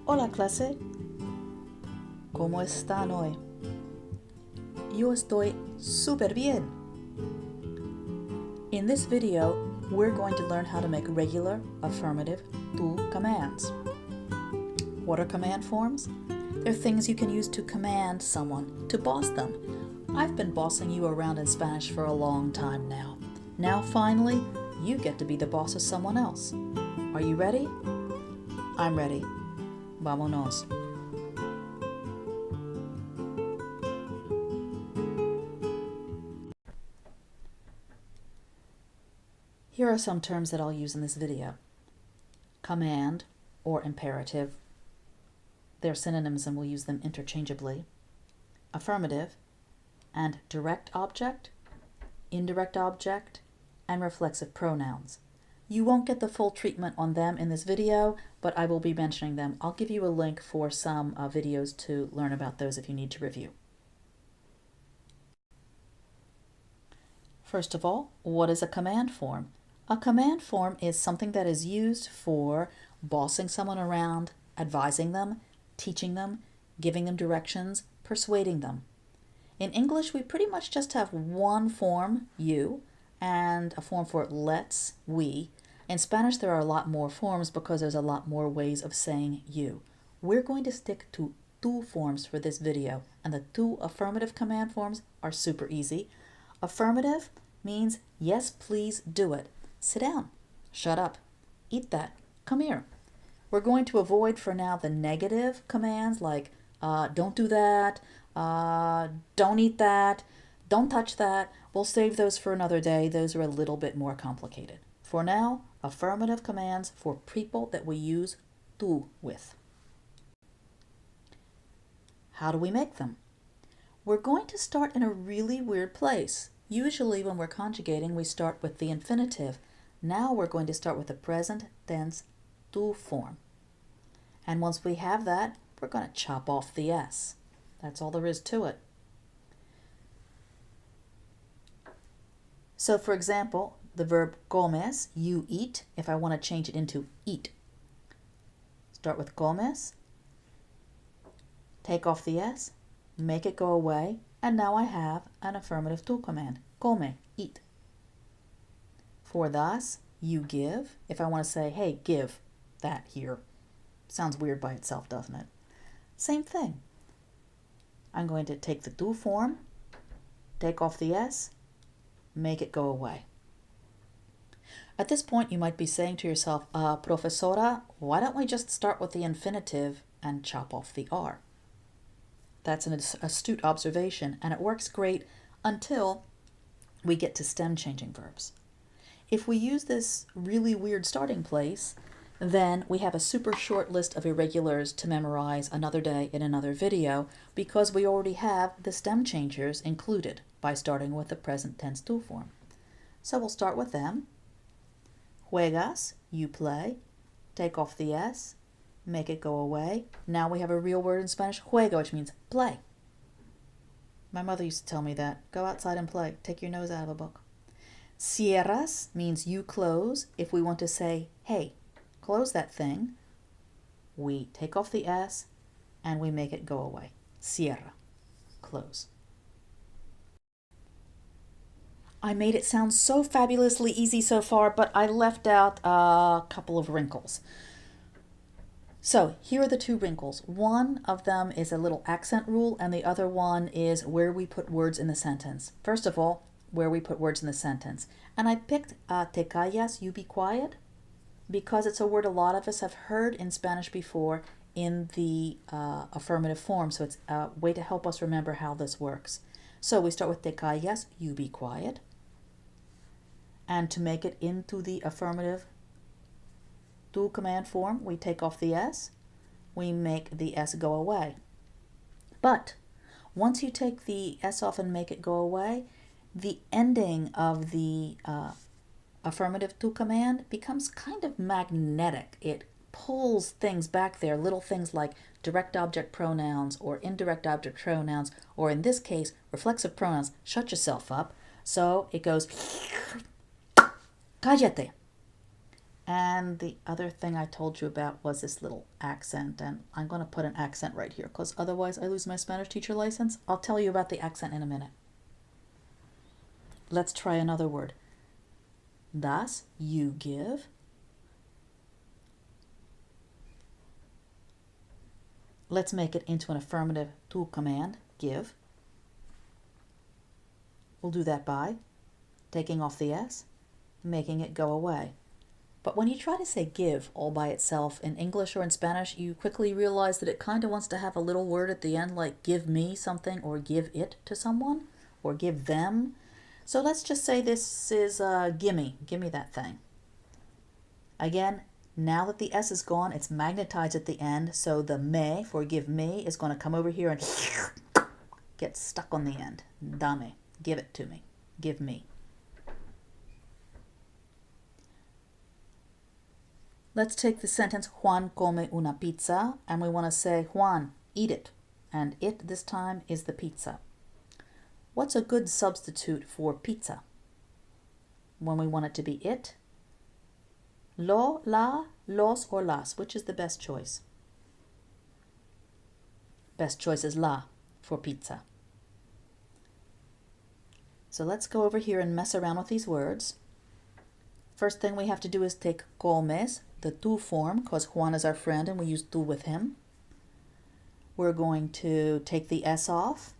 Hola clase, ¿cómo están hoy? Yo estoy súper bien. In this video, we're going to learn how to make regular affirmative tú commands. What are command forms? They're things you can use to command someone, to boss them. I've been bossing you around in Spanish for a long time now. Now finally, you get to be the boss of someone else. Are you ready? I'm ready. Vámonos. Here are some terms that I'll use in this video. Command or imperative. They're synonyms and we'll use them interchangeably. Affirmative and direct object, indirect object, and reflexive pronouns. You won't get the full treatment on them in this video, but I will be mentioning them. I'll give you a link for some videos to learn about those if you need to review. First of all, what is a command form? A command form is something that is used for bossing someone around, advising them, teaching them, giving them directions, persuading them. In English, we pretty much just have one form, you, and a form for let's, we. In Spanish, there are a lot more forms because there's a lot more ways of saying you. We're going to stick to tú forms for this video, and the tú affirmative command forms are super easy. Affirmative means yes, please do it. Sit down, shut up, eat that, come here. We're going to avoid for now the negative commands like don't do that, don't eat that, don't touch that. We'll save those for another day. Those are a little bit more complicated. For now, affirmative commands for people that we use tú with. How do we make them? We're going to start in a really weird place. Usually when we're conjugating, we start with the infinitive. Now we're going to start with the present tense tú form. And once we have that, we're going to chop off the S. That's all there is to it. So for example, the verb comes, you eat, if I want to change it into eat. Start with comes, take off the S, make it go away, and now I have an affirmative tú command. Come, eat. For thus, you give. If I want to say, hey, give that here. Sounds weird by itself, doesn't it? Same thing. I'm going to take the tú form, take off the S, make it go away. At this point, you might be saying to yourself, Profesora, why don't we just start with the infinitive and chop off the R? That's an astute observation, and it works great until we get to stem changing verbs. If we use this really weird starting place, then we have a super short list of irregulars to memorize another day in another video because we already have the stem changers included by starting with the present tense tú form. So we'll start with them. Juegas, you play. Take off the S, make it go away. Now we have a real word in Spanish, juego, which means play. My mother used to tell me that. Go outside and play. Take your nose out of a book. Cierras means you close. If we want to say, hey, close that thing, we take off the S and we make it go away. Cierra, close. I made it sound so fabulously easy so far, but I left out a couple of wrinkles. So here are the two wrinkles. One of them is a little accent rule, and the other one is where we put words in the sentence. First of all, where we put words in the sentence. And I picked te callas, you be quiet, because it's a word a lot of us have heard in Spanish before in the affirmative form. So it's a way to help us remember how this works. So we start with te callas, you be quiet. And to make it into the affirmative tú command form, we take off the S, we make the S go away. But once you take the S off and make it go away, the ending of the affirmative tú command becomes kind of magnetic. It pulls things back there, little things like direct object pronouns or indirect object pronouns, or in this case, reflexive pronouns. Shut yourself up. So it goes, cállate. And the other thing I told you about was this little accent, and I'm going to put an accent right here because otherwise I lose my Spanish teacher license. I'll tell you about the accent in a minute. Let's try another word. Das, you give. Let's make it into an affirmative tu command, give. We'll do that by taking off the S, making it go away. But when you try to say give all by itself in English or in Spanish, you quickly realize that it kind of wants to have a little word at the end like give me something or give it to someone or give them. So let's just say this is gimme that thing. Again, now that the S is gone, it's magnetized at the end, so the me for give me is going to come over here and get stuck on the end. Dame, give it to me, give me. Let's take the sentence, Juan come una pizza, and we want to say, Juan, eat it. And it this time is the pizza. What's a good substitute for pizza? When we want it to be it? Lo, la, los, or las? Which is the best choice? Best choice is la for pizza. So let's go over here and mess around with these words. First thing we have to do is take comes, the tu form, because Juan is our friend and we use tu with him. We're going to take the S off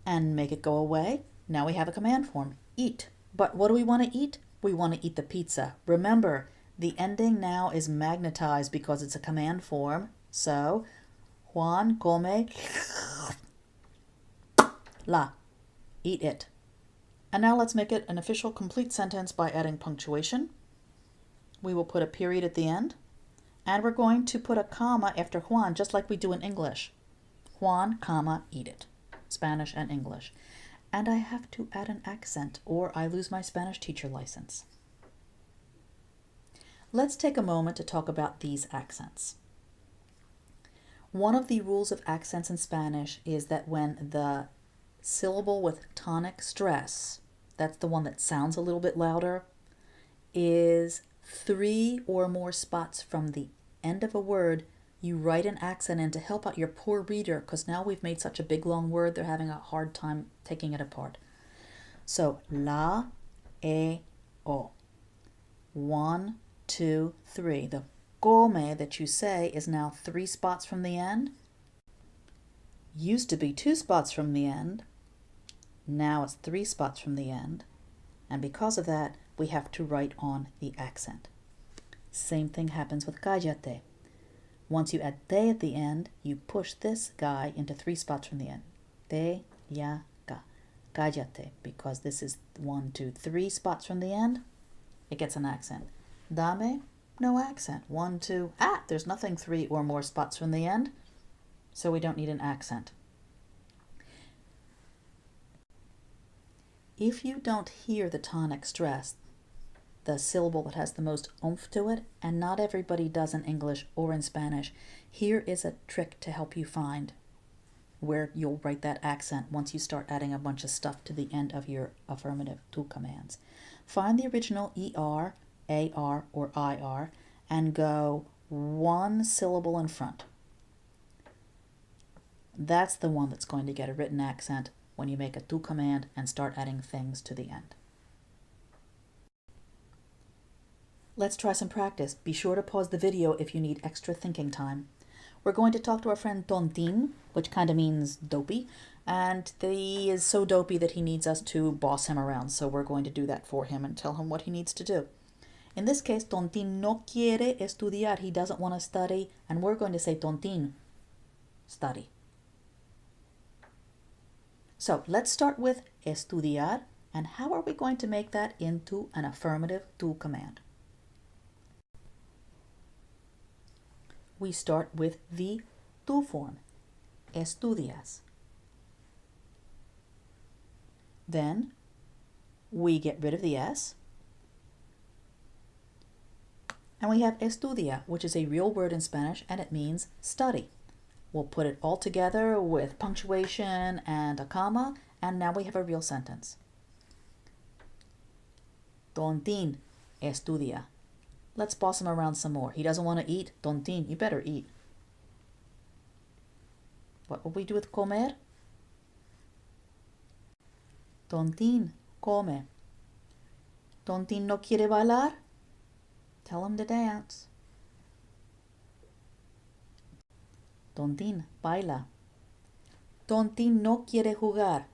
and make it go away. Now we have a command form, eat. But what do we want to eat? We want to eat the pizza. Remember, the ending now is magnetized because it's a command form. So, Juan come la, eat it. And now let's make it an official complete sentence by adding punctuation. We will put a period at the end, and we're going to put a comma after Juan, just like we do in English. Juan, comma, eat it. Spanish and English. And I have to add an accent, or I lose my Spanish teacher license. Let's take a moment to talk about these accents. One of the rules of accents in Spanish is that when the syllable with tonic stress, that's the one that sounds a little bit louder, is 3 or more spots from the end of a word, you write an accent in to help out your poor reader, because now we've made such a big long word, they're having a hard time taking it apart. So, la, e, o. 1, 2, 3. The come that you say is now 3 spots from the end. Used to be 2 spots from the end. Now it's 3 spots from the end. And because of that, we have to write on the accent. Same thing happens with cállate. Once you add te at the end, you push this guy into 3 spots from the end. Te, ya, ca. Cállate, because this is 1, 2, 3 spots from the end, it gets an accent. Dame, no accent. 1, 2, there's nothing 3 or more spots from the end, so we don't need an accent. If you don't hear the tonic stress, the syllable that has the most oomph to it, and not everybody does in English or in Spanish, here is a trick to help you find where you'll write that accent once you start adding a bunch of stuff to the end of your affirmative tu commands. Find the original ER, AR, or IR and go 1 syllable in front. That's the one that's going to get a written accent when you make a tu command and start adding things to the end. Let's try some practice. Be sure to pause the video if you need extra thinking time. We're going to talk to our friend Tontin, which kind of means dopey, and he is so dopey that he needs us to boss him around, so we're going to do that for him and tell him what he needs to do. In this case, Tontin no quiere estudiar. He doesn't want to study, and we're going to say Tontin, study. So let's start with estudiar, and how are we going to make that into an affirmative tu command? We start with the tu form, estudias. Then we get rid of the S, and we have estudia, which is a real word in Spanish, and it means study. We'll put it all together with punctuation and a comma, and now we have a real sentence. Tontin estudia. Let's boss him around some more. He doesn't want to eat. Tontín, you better eat. What will we do with comer? Tontín, come. Tontín no quiere bailar? Tell him to dance. Tontín, baila. Tontín no quiere jugar.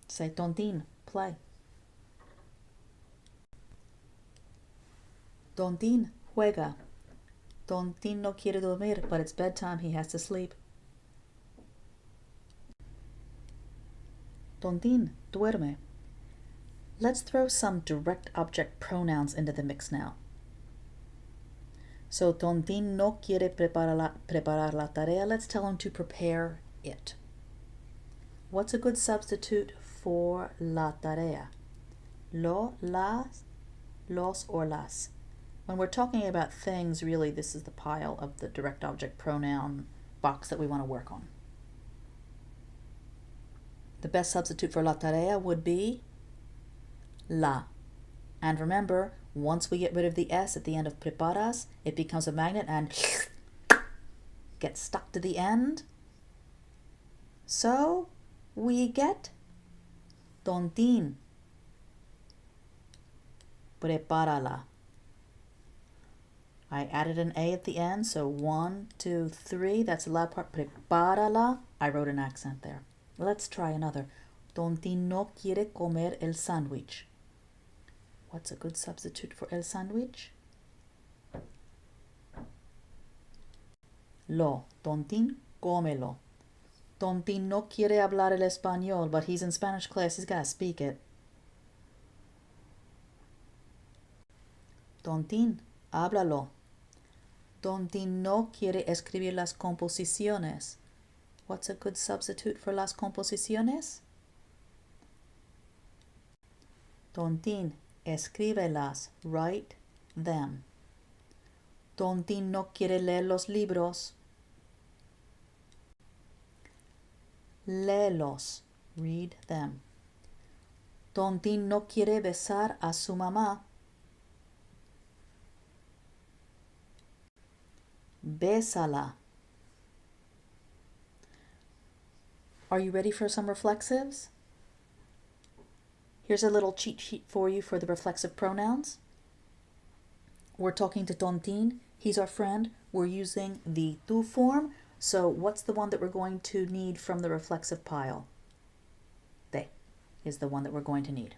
Say Tontín, play. Tontín, juega. Tontín no quiere dormir, but it's bedtime, he has to sleep. Tontín, duerme. Let's throw some direct object pronouns into the mix now. So Tontín no quiere preparar la tarea. Let's tell him to prepare it. What's a good substitute for la tarea? Lo, las, los, or las. When we're talking about things, really this is the pile of the direct object pronoun box that we want to work on. The best substitute for la tarea would be la. And remember, once we get rid of the S at the end of preparas, it becomes a magnet and gets stuck to the end. So we get Tontín, prepárala. I added an A at the end, so 1, 2, 3, that's the loud part, prepárala. I wrote an accent there. Let's try another. Tontín no quiere comer el sándwich. What's a good substitute for el sándwich? Lo. Tontín, cómelo. Tontín no quiere hablar el español, but he's in Spanish class, he's got to speak it. Tontín, háblalo. Tontín no quiere escribir las composiciones. What's a good substitute for las composiciones? Tontín, escríbelas, write them. Tontín no quiere leer los libros. Léelos, read them. Tontín no quiere besar a su mamá. Bésala. Are you ready for some reflexives? Here's a little cheat sheet for you for the reflexive pronouns. We're talking to Tontín. He's our friend. We're using the tú form. So what's the one that we're going to need from the reflexive pile? Te is the one that we're going to need.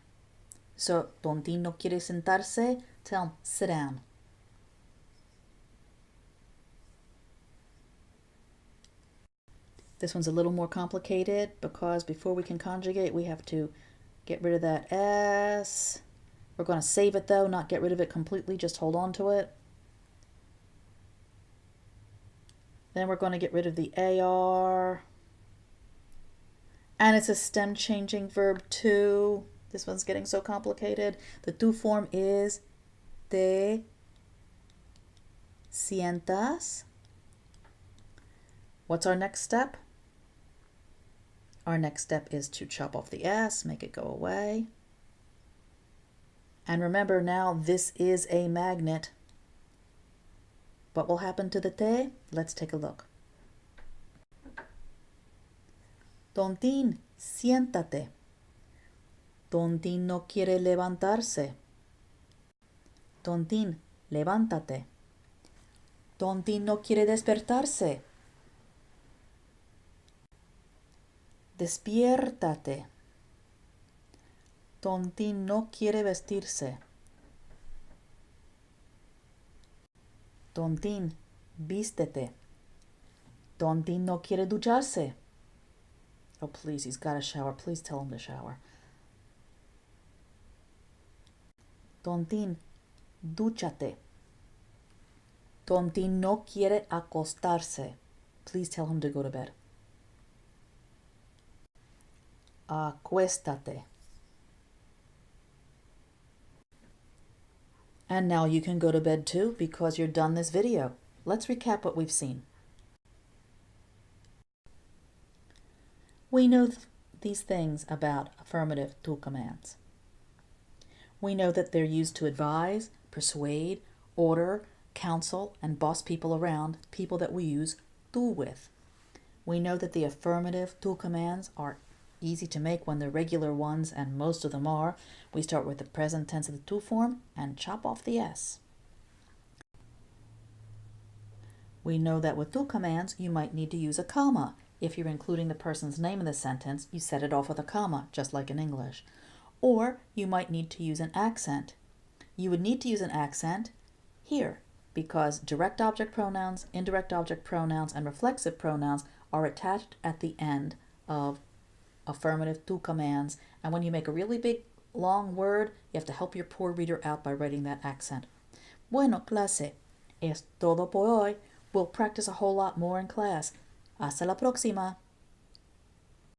So Tontín no quiere sentarse. Tell him, sit down. This one's a little more complicated because before we can conjugate, we have to get rid of that S. We're going to save it though, not get rid of it completely, just hold on to it. Then we're going to get rid of the AR. And it's a stem changing verb too. This one's getting so complicated. The tú form is te sientas. What's our next step? Our next step is to chop off the S, make it go away. And remember now, this is a magnet. What will happen to the te? Let's take a look. Tontín, siéntate. Tontín no quiere levantarse. Tontín, levántate. Tontín no quiere despertarse. Despiértate. Tontín no quiere vestirse. Tontín, vístete. Tontín no quiere ducharse. Oh, please, he's got to shower. Please tell him to shower. Tontín, dúchate. Tontín no quiere acostarse. Please tell him to go to bed. Acuéstate. And now you can go to bed too because you're done this video. Let's recap what we've seen. We know these things about affirmative tú commands. We know that they're used to advise, persuade, order, counsel, and boss people around, people that we use tú with. We know that the affirmative tú commands are easy to make when they're regular ones, and most of them are. We start with the present tense of the tú form and chop off the S. We know that with tú commands, you might need to use a comma. If you're including the person's name in the sentence, you set it off with a comma, just like in English. Or you might need to use an accent. You would need to use an accent here, because direct object pronouns, indirect object pronouns, and reflexive pronouns are attached at the end of affirmative tú commands, and when you make a really big, long word, you have to help your poor reader out by writing that accent. Bueno, clase, es todo por hoy. We'll practice a whole lot more in class. Hasta la próxima.